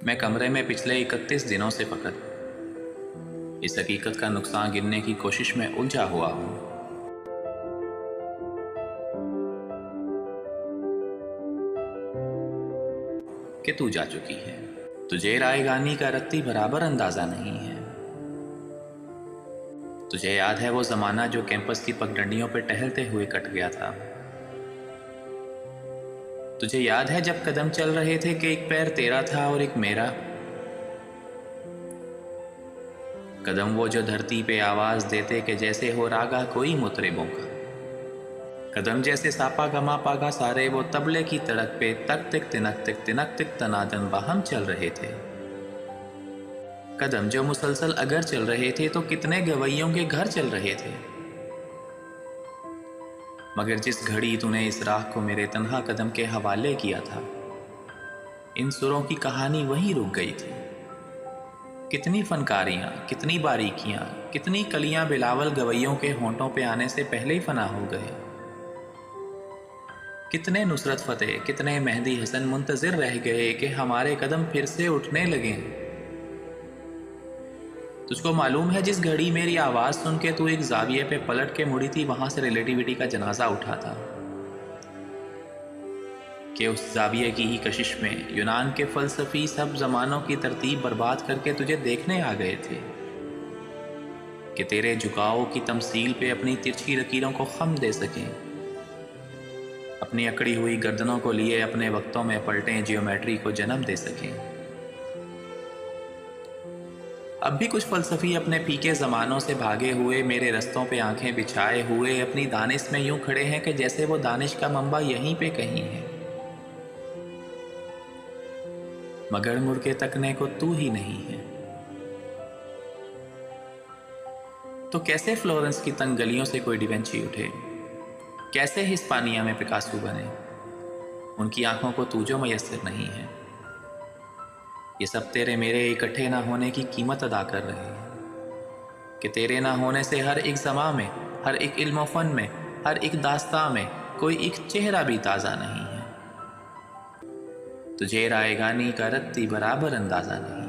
मैं कमरे में पिछले 31 दिनों से फकत इस हकीकत का नुकसान गिनने की कोशिश में उलझा हुआ हूँ कि तू जा चुकी है। तुझे रायगानी का रत्ती बराबर अंदाजा नहीं है। तुझे याद है वो जमाना जो कैंपस की पगडंडियों पर टहलते हुए कट गया था। तुझे याद है जब कदम चल रहे थे कि एक पैर तेरा था और एक मेरा। कदम वो जो धरती पे आवाज देते कि जैसे हो रागा कोई मुतरिबों का। कदम जैसे सापा गमा पागा सारे वो तबले की तड़क पे तक तिक तिक तनादन बाहम चल रहे थे। कदम जो मुसलसल अगर चल रहे थे तो कितने गवैयों के घर चल रहे थे। मगर जिस घड़ी तूने इस राह को मेरे तन्हा कदम के हवाले किया था, इन सुरों की कहानी वहीं रुक गई थी। कितनी फनकारियां, कितनी बारीकियां, कितनी कलियां बिलावल गवैयों के होंठों पे आने से पहले ही फना हो गए। कितने नुसरत फतेह, कितने मेहदी हसन मुंतजिर रह गए कि हमारे कदम फिर से उठने लगे। तुझको मालूम है जिस घड़ी मेरी आवाज़ सुन के तू एक जाविये पे पलट के मुड़ी थी, वहां से रिलेटिविटी का जनाजा उठा था कि उस जाविये की ही कशिश में यूनान के फलसफी सब जमानों की तरतीब बर्बाद करके तुझे देखने आ गए थे कि तेरे झुकाव की तमसील पे अपनी तिरछी लकीरों को खम दे सकें, अपनी अकड़ी हुई गर्दनों को लिए अपने वक्तों में पलटें जियोमेट्री को जन्म दे सकें। अब भी कुछ फलसफी अपने फीके ज़मानों से भागे हुए मेरे रस्तों पे आंखें बिछाए हुए अपनी दानिश में यूं खड़े हैं कि जैसे वो दानिश का मंबा यहीं पे कहीं है। मगर मुड़ के तकने को तू ही नहीं है। तो कैसे फ्लोरेंस की तंग गलियों से कोई डिवेंची उठे, कैसे हिस्पानिया में पिकासो बने, उनकी आंखों को तू जो मयस्सर नहीं है। ये सब तेरे मेरे इकट्ठे ना होने की कीमत अदा कर रहे हैं कि तेरे ना होने से हर एक ज़मा में, हर एक इल्म फ़न में, हर एक दास्तां में कोई एक चेहरा भी ताज़ा नहीं है। तुझे रायगानी का रत्ती बराबर अंदाज़ा नहीं।